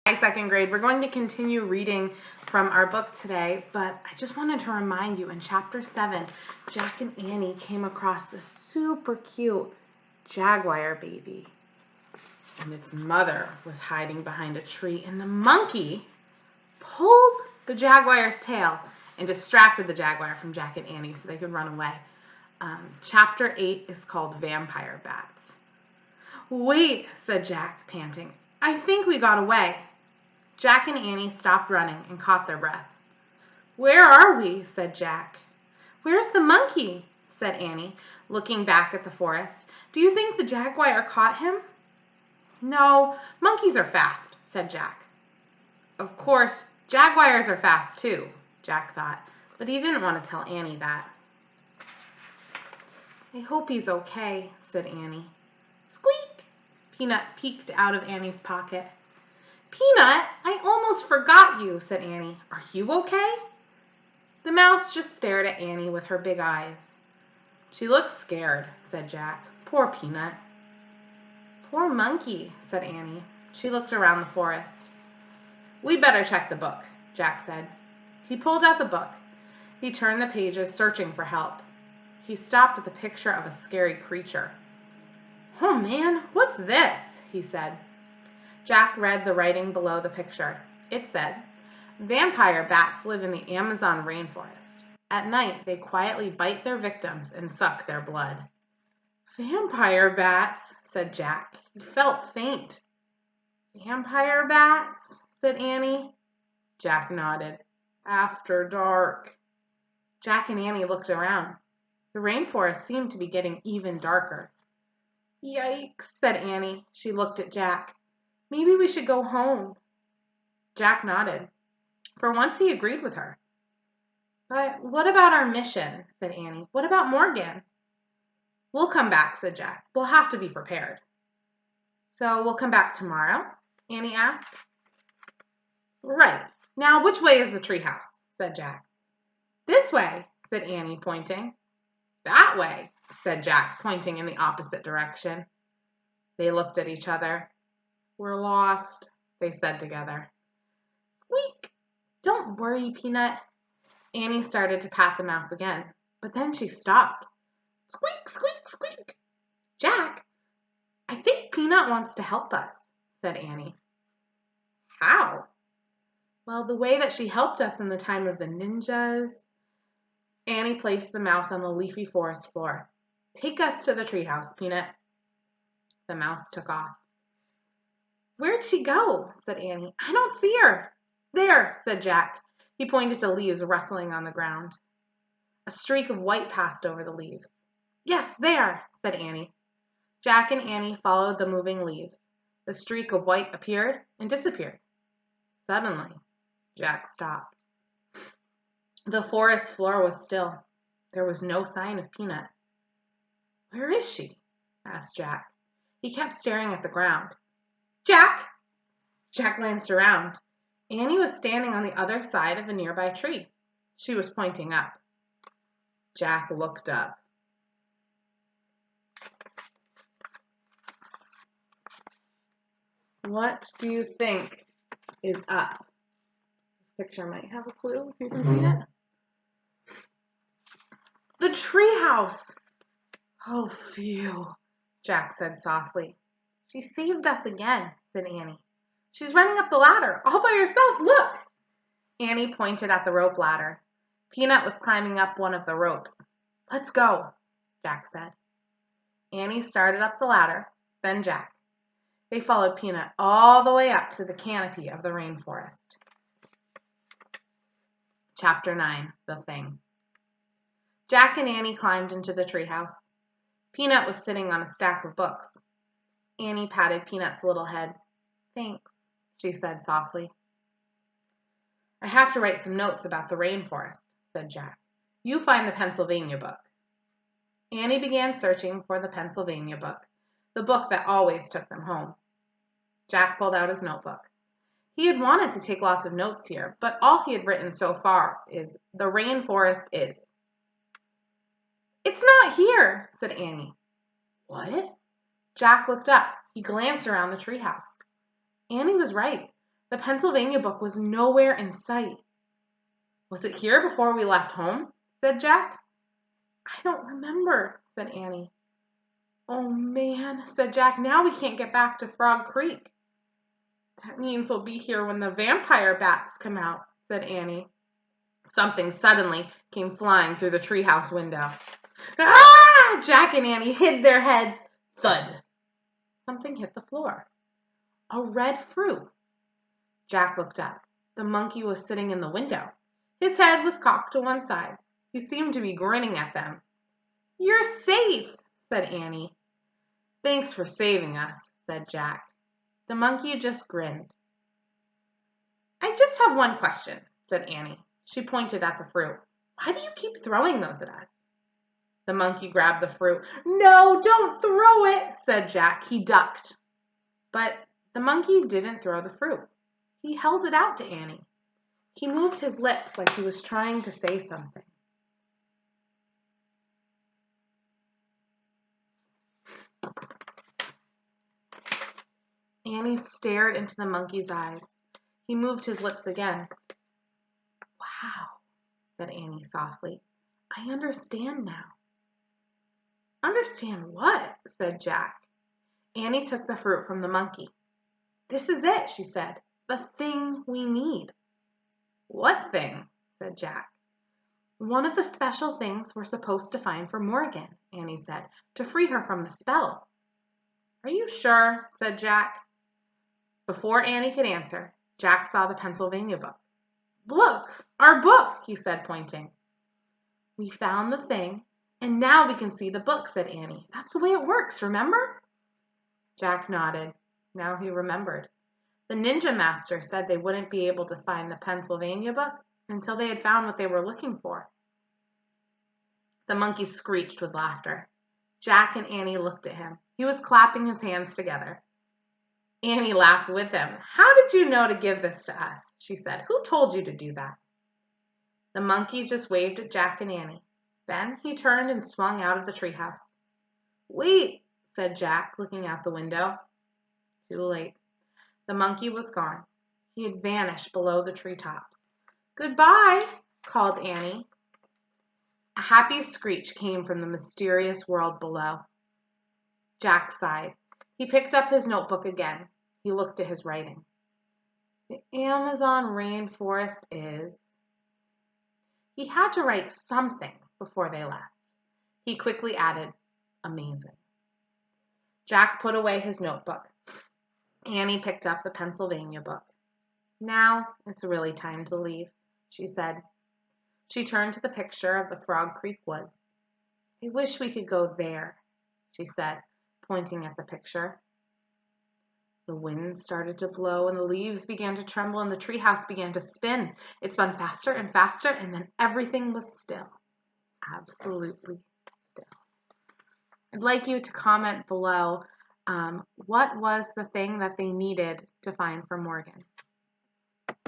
Hi, second grade. We're going to continue reading from our book today, but I just wanted to remind you in chapter 7, Jack and Annie came across the super cute jaguar baby, and its mother was hiding behind a tree, and the monkey pulled the jaguar's tail and distracted the jaguar from Jack and Annie so they could run away. Chapter 8 is called Vampire Bats. "Wait," said Jack, panting. "I think we got away." Jack and Annie stopped running and caught their breath. "Where are we?" said Jack. "Where's the monkey?" said Annie, looking back at the forest. "Do you think the jaguar caught him?" "No, monkeys are fast," said Jack. Of course, jaguars are fast too, Jack thought, but he didn't want to tell Annie that. "I hope he's okay," said Annie. Squeak! Peanut peeked out of Annie's pocket. "Peanut, I almost forgot you," said Annie. "Are you okay?" The mouse just stared at Annie with her big eyes. "She looks scared," said Jack. "Poor Peanut." "Poor monkey," said Annie. She looked around the forest. "We better check the book," Jack said. He pulled out the book. He turned the pages, searching for help. He stopped at the picture of a scary creature. "Oh man, what's this?" he said. Jack read the writing below the picture. It said, "Vampire bats live in the Amazon rainforest. At night, they quietly bite their victims and suck their blood." "Vampire bats," said Jack. He felt faint. "Vampire bats?" said Annie. Jack nodded. "After dark." Jack and Annie looked around. The rainforest seemed to be getting even darker. "Yikes," said Annie. She looked at Jack. "Maybe we should go home." Jack nodded. For once he agreed with her. "But what about our mission?" said Annie. "What about Morgan?" "We'll come back," said Jack. "We'll have to be prepared." "So we'll come back tomorrow?" Annie asked. "Right. Now, which way is the treehouse?" said Jack. "This way," said Annie, pointing. "That way," said Jack, pointing in the opposite direction. They looked at each other. "We're lost," they said together. Squeak! "Don't worry, Peanut." Annie started to pat the mouse again, but then she stopped. Squeak, squeak, squeak. "Jack, I think Peanut wants to help us," said Annie. "How?" "Well, the way that she helped us in the time of the ninjas." Annie placed the mouse on the leafy forest floor. "Take us to the treehouse, Peanut." The mouse took off. "Where'd she go?" said Annie. "I don't see her." "There," said Jack. He pointed to leaves rustling on the ground. A streak of white passed over the leaves. "Yes, there," said Annie. Jack and Annie followed the moving leaves. The streak of white appeared and disappeared. Suddenly, Jack stopped. The forest floor was still. There was no sign of Peanut. "Where is she?" asked Jack. He kept staring at the ground. "Jack!" Jack glanced around. Annie was standing on the other side of a nearby tree. She was pointing up. Jack looked up. What do you think is up? This picture might have a clue if you can see it. "The treehouse!" "Oh, phew," Jack said softly. "She saved us again," said Annie. "She's running up the ladder, all by herself, look!" Annie pointed at the rope ladder. Peanut was climbing up one of the ropes. "Let's go," Jack said. Annie started up the ladder, then Jack. They followed Peanut all the way up to the canopy of the rainforest. Chapter 9, The Thing. Jack and Annie climbed into the treehouse. Peanut was sitting on a stack of books. Annie patted Peanut's little head. "Thanks," she said softly. "I have to write some notes about the rainforest," said Jack. "You find the Pennsylvania book." Annie began searching for the Pennsylvania book, the book that always took them home. Jack pulled out his notebook. He had wanted to take lots of notes here, but all he had written so far is, "The rainforest is." "It's not here," said Annie. "What?" Jack looked up. He glanced around the treehouse. Annie was right. The Pennsylvania book was nowhere in sight. Was it here before we left home? Said Jack. I don't remember, said Annie. Oh man, said Jack, now we can't get back to Frog Creek. That means we'll be here when the vampire bats come out, said Annie. Something suddenly came flying through the treehouse window. Ah! Jack and Annie hid their heads. Thud. Something hit the floor. A red fruit. Jack looked up. The monkey was sitting in the window. His head was cocked to one side. He seemed to be grinning at them. You're safe, said Annie. Thanks for saving us, said Jack. The monkey just grinned. I just have one question, said Annie. She pointed at the fruit. Why do you keep throwing those at us? The monkey grabbed the fruit. No, don't throw it, said Jack. He ducked. But the monkey didn't throw the fruit. He held it out to Annie. He moved his lips like he was trying to say something. Annie stared into the monkey's eyes. He moved his lips again. Wow, said Annie softly. I understand now. Understand what? Said Jack. Annie took the fruit from the monkey. This is it, she said. The thing we need. What thing? Said Jack. One of the special things we're supposed to find for Morgan, Annie said, to free her from the spell. Are you sure? Said Jack. Before Annie could answer, Jack saw the Pennsylvania book. Look, our book, he said, pointing. We found the thing, and now we can see the book, said Annie. That's the way it works, remember? Jack nodded. Now he remembered. The ninja master said they wouldn't be able to find the Pennsylvania book until they had found what they were looking for. The monkey screeched with laughter. Jack and Annie looked at him. He was clapping his hands together. Annie laughed with him. How did you know to give this to us? She said. Who told you to do that? The monkey just waved at Jack and Annie. Then he turned and swung out of the treehouse. Wait, said Jack, looking out the window. Too late. The monkey was gone. He had vanished below the treetops. Goodbye, called Annie. A happy screech came from the mysterious world below. Jack sighed. He picked up his notebook again. He looked at his writing. The Amazon rainforest is... He had to write something before they left. He quickly added, amazing. Jack put away his notebook. Annie picked up the Pennsylvania book. Now it's really time to leave, she said. She turned to the picture of the Frog Creek woods. I wish we could go there, she said, pointing at the picture. The wind started to blow and the leaves began to tremble and the treehouse began to spin. It spun faster and faster and then everything was still. Absolutely still. I'd like you to comment below what was the thing that they needed to find for Morgan.